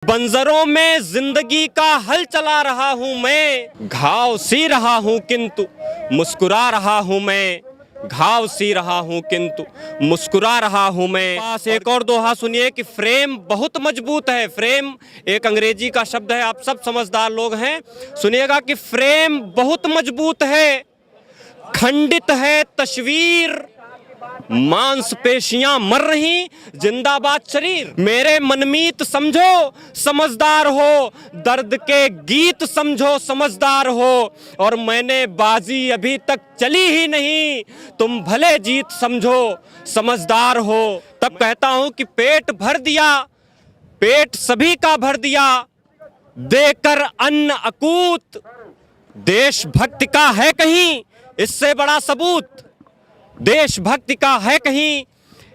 बंजरों में जिंदगी का हल चला रहा हूं मैं, घाव सी रहा हूं किंतु मुस्कुरा रहा हूं मैं, घाव सी रहा हूं किंतु मुस्कुरा रहा हूं मैं। पास एक और दोहा सुनिए कि फ्रेम बहुत मजबूत है। फ्रेम एक अंग्रेजी का शब्द है, आप सब समझदार लोग हैं, सुनिएगा कि फ्रेम बहुत मजबूत है, खंडित है तस्वीर, मांसपेशियां मर रही, जिंदाबाद शरीर। मेरे मनमीत समझो समझदार हो, दर्द के गीत समझो समझदार हो, और मैंने बाजी अभी तक चली ही नहीं, तुम भले जीत समझो समझदार हो। तब कहता हूं कि पेट भर दिया, पेट सभी का भर दिया, देकर अन्न अकूत, देशभक्ति का है कहीं इससे बड़ा सबूत, देशभक्ति का है कहीं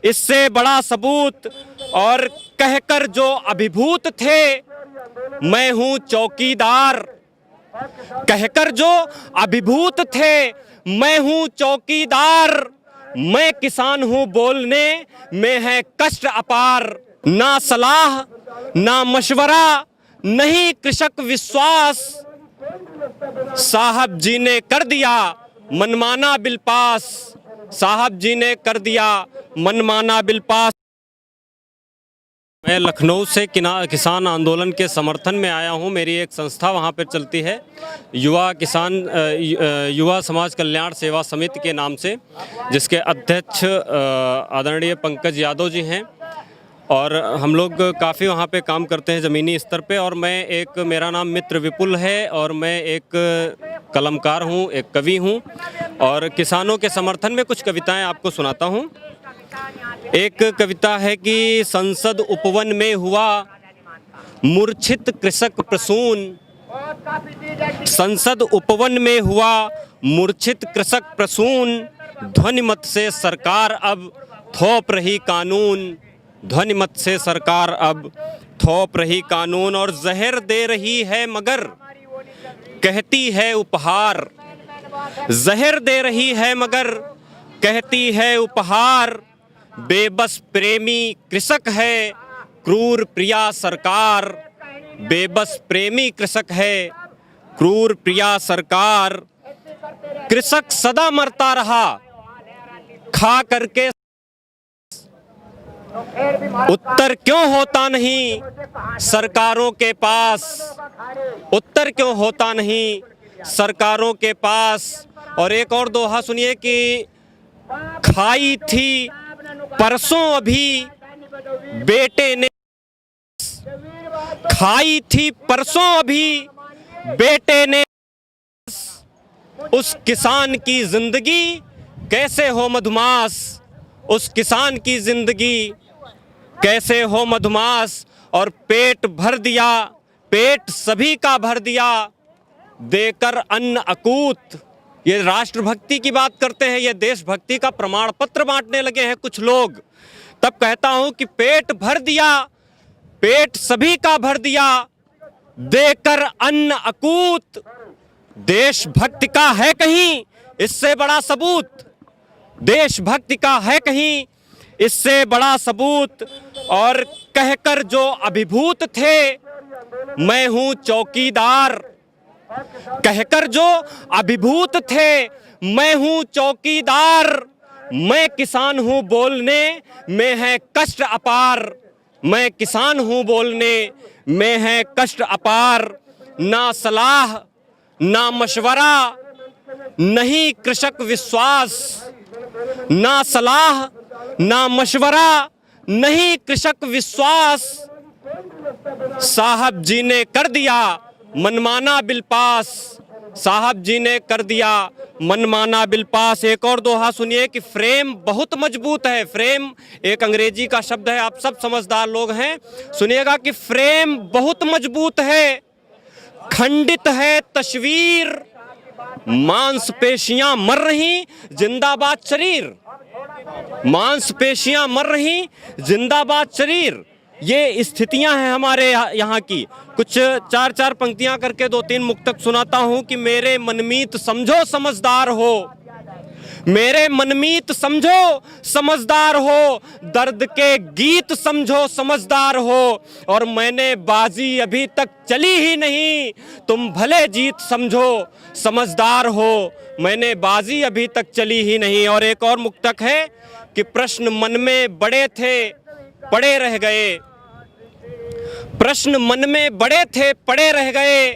इससे बड़ा सबूत। और कहकर जो अभिभूत थे, मैं हूं चौकीदार, कहकर जो अभिभूत थे, मैं हूं चौकीदार, मैं किसान हूं बोलने में है कष्ट अपार। ना सलाह ना मशवरा नहीं कृषक विश्वास, साहब जी ने कर दिया मनमाना बिल पास, साहब जी ने कर दिया मनमाना बिल पास। मैं लखनऊ से किसान आंदोलन के समर्थन में आया हूं। मेरी एक संस्था वहां पर चलती है, युवा समाज कल्याण सेवा समिति के नाम से, जिसके अध्यक्ष आदरणीय पंकज यादव जी हैं, और हम लोग काफ़ी वहाँ पे काम करते हैं ज़मीनी स्तर पे। और मेरा नाम मित्र विपुल है, और मैं एक कलमकार हूँ, एक कवि हूँ, और किसानों के समर्थन में कुछ कविताएं आपको सुनाता हूँ। एक कविता है कि संसद उपवन में हुआ मूर्छित कृषक प्रसून, संसद उपवन में हुआ मूर्छित कृषक प्रसून, ध्वनिमत से सरकार अब थोप रही कानून, ध्वनिमत से सरकार अब थोप रही कानून। और जहर दे रही है मगर कहती है उपहार, जहर दे रही है मगर कहती है उपहार, बेबस प्रेमी कृषक है क्रूर प्रिया सरकार, बेबस प्रेमी कृषक है क्रूर प्रिया सरकार। कृषक सदा मरता रहा खा करके, उत्तर क्यों होता नहीं सरकारों के पास, उत्तर क्यों होता नहीं सरकारों के पास। और एक और दोहा सुनिए कि खाई थी परसों अभी बेटे ने, खाई थी परसों अभी बेटे ने, उस किसान की जिंदगी कैसे हो मधुमास, उस किसान की जिंदगी कैसे हो मधुमास। और पेट भर दिया, पेट सभी का भर दिया, देकर अन्न अकूत। ये राष्ट्रभक्ति की बात करते हैं, ये देशभक्ति का प्रमाण पत्र बांटने लगे हैं कुछ लोग। तब कहता हूं कि पेट भर दिया, पेट सभी का भर दिया, देकर अन्न अकूत, देशभक्ति का है कहीं इससे बड़ा सबूत, देशभक्ति का है कहीं इससे बड़ा सबूत। और कहकर जो अभिभूत थे, मैं हूं चौकीदार, कहकर जो अभिभूत थे, मैं हूं चौकीदार, मैं किसान हूं बोलने में है कष्ट अपार, मैं किसान हूं बोलने में है कष्ट अपार। ना सलाह ना मशवरा नहीं कृषक विश्वास, ना सलाह ना मशवरा नहीं कृषक विश्वास, साहब जी ने कर दिया मनमाना बिल पास, साहब जी ने कर दिया मनमाना बिल पास। एक और दोहा सुनिए कि फ्रेम बहुत मजबूत है। फ्रेम एक अंग्रेजी का शब्द है, आप सब समझदार लोग हैं, सुनिएगा कि फ्रेम बहुत मजबूत है, खंडित है तस्वीर, मांसपेशियां मर रही, जिंदाबाद शरीर, मांसपेशियां मर रही, जिंदाबाद शरीर। ये स्थितियां हैं हमारे यहाँ की। कुछ चार चार पंक्तियां करके दो तीन मुक्तक सुनाता हूं कि मेरे मनमीत समझो समझदार हो, मेरे मनमीत समझो समझदार हो, दर्द के गीत समझो समझदार हो, और मैंने बाजी अभी तक चली ही नहीं, तुम भले जीत समझो समझदार हो, मैंने बाजी अभी तक चली ही नहीं। और एक और मुक्तक है कि प्रश्न मन में बड़े थे पड़े रह गए, प्रश्न मन में बड़े थे पड़े रह गए,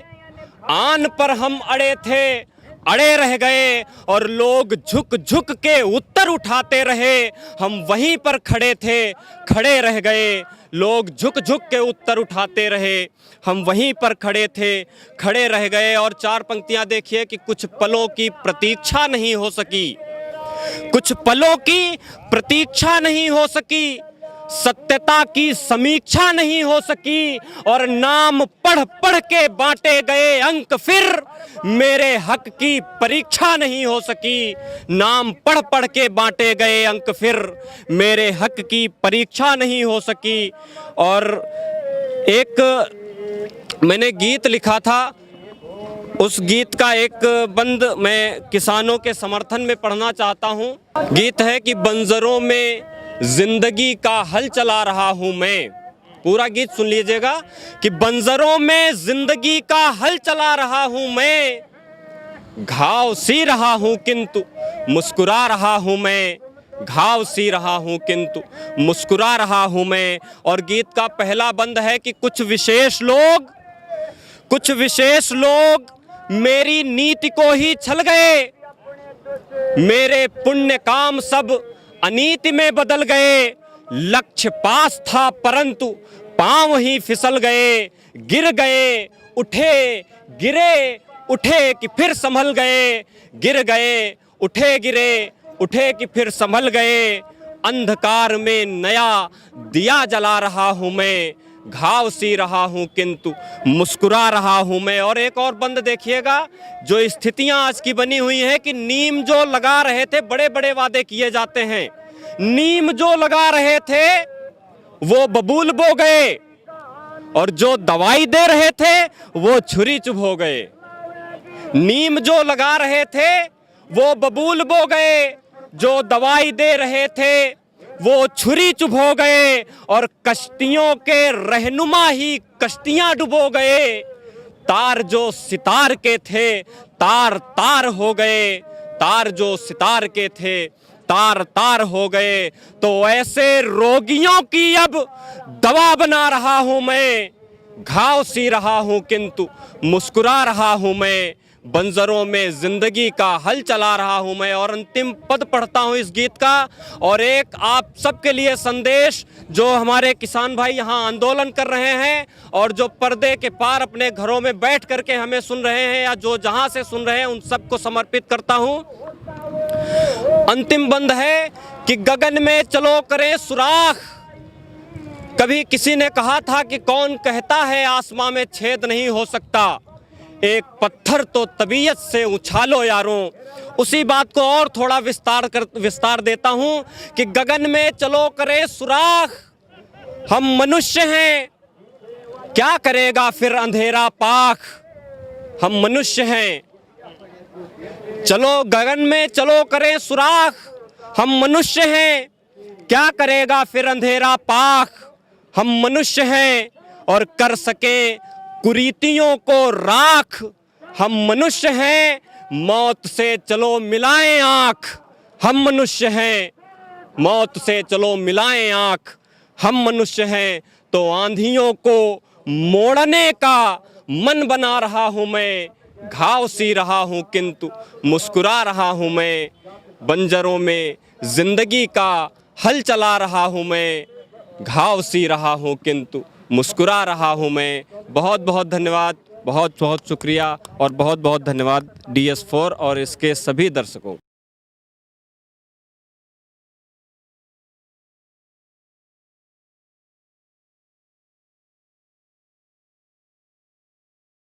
आन पर हम अड़े थे अड़े रह गए, और लोग झुक झुक के उत्तर उठाते रहे, हम वहीं पर खड़े थे खड़े रह गए। लोग झुक झुक के उत्तर उठाते रहे, हम वहीं पर खड़े थे खड़े रह गए। और चार पंक्तियां देखिए कि कुछ पलों की प्रतीक्षा नहीं हो सकी, कुछ पलों की प्रतीक्षा नहीं हो सकी, सत्यता की समीक्षा नहीं हो सकी, और नाम पढ़ पढ़ के बांटे गए अंक फिर मेरे हक की परीक्षा नहीं हो सकी, नाम पढ़ पढ़ के बांटे गए अंक फिर मेरे हक की परीक्षा नहीं हो सकी। और एक मैंने गीत लिखा था, उस गीत का एक बंद मैं किसानों के समर्थन में पढ़ना चाहता हूँ। गीत है कि बंजरों में जिंदगी का हल चला रहा हूँ मैं, पूरा गीत सुन लीजिएगा कि बंजरों में जिंदगी का हल चला रहा हूँ मैं, घाव सी रहा हूँ किंतु मुस्कुरा रहा हूँ मैं, घाव सी रहा हूँ किंतु मुस्कुरा रहा हूँ मैं। और गीत का पहला बंद है कि कुछ विशेष लोग मेरी नीति को ही छल गए, मेरे पुण्य काम सब अनीति में बदल गए, लक्ष्य पास था परंतु पांव ही फिसल गए, गिर गए उठे गिरे उठे कि फिर संभल गए, गिर गए उठे गिरे उठे कि फिर संभल गए, अंधकार में नया दिया जला रहा हूँ मैं, घाव सी रहा हूँ किंतु मुस्कुरा रहा हूँ मैं। और एक और बंद देखिएगा, जो स्थितियां आज की बनी हुई है कि नीम जो लगा रहे थे, बड़े बड़े वादे किए जाते हैं, नीम जो लगा रहे थे वो बबूल बो गए, और जो दवाई दे रहे थे वो छुरी चुभ हो गए। नीम जो लगा रहे थे वो बबूल बो गए, जो दवाई दे रहे थे वो छुरी चुभ हो गए, और कश्तियों के रहनुमा ही कश्तियां डुबो गए, तार जो सितार के थे तार तार हो गए, तार जो सितार के थे तार तार हो गए। तो ऐसे रोगियों की अब दवा बना रहा हूं मैं, घाव सी रहा हूं किंतु मुस्कुरा रहा हूं मैं, बंजरों में जिंदगी का हल चला रहा हूं मैं। और अंतिम पद पढ़ता हूं इस गीत का, और एक आप सबके लिए संदेश, जो हमारे किसान भाई यहाँ आंदोलन कर रहे हैं और जो पर्दे के पार अपने घरों में बैठ करके हमें सुन रहे हैं या जो जहां से सुन रहे हैं, उन सबको समर्पित करता हूं। अंतिम बंद है कि गगन में चलो करें सुराख, कभी किसी ने कहा था कि कौन कहता है आसमां में छेद नहीं हो सकता, एक पत्थर तो तबीयत से उछालो यारों। उसी बात को और थोड़ा विस्तार देता हूं कि गगन में चलो करे सुराख, हम मनुष्य हैं क्या करेगा फिर अंधेरा पाख, हम मनुष्य हैं, चलो गगन में चलो करें सुराख, हम मनुष्य हैं क्या करेगा फिर अंधेरा पाख, हम मनुष्य हैं और कर सके कुरीतियों को राख, हम मनुष्य हैं मौत से चलो मिलाएं आँख, हम मनुष्य हैं मौत से चलो मिलाएं आँख, हम मनुष्य हैं। तो आंधियों को मोड़ने का मन बना रहा हूँ मैं, घाव सी रहा हूँ किंतु मुस्कुरा रहा हूँ मैं, बंजरों में जिंदगी का हल चला रहा हूँ मैं, घाव सी रहा हूँ किंतु मुस्कुरा रहा हूँ मैं। बहुत बहुत धन्यवाद, बहुत बहुत शुक्रिया और बहुत बहुत धन्यवाद DS4 और इसके सभी दर्शकों।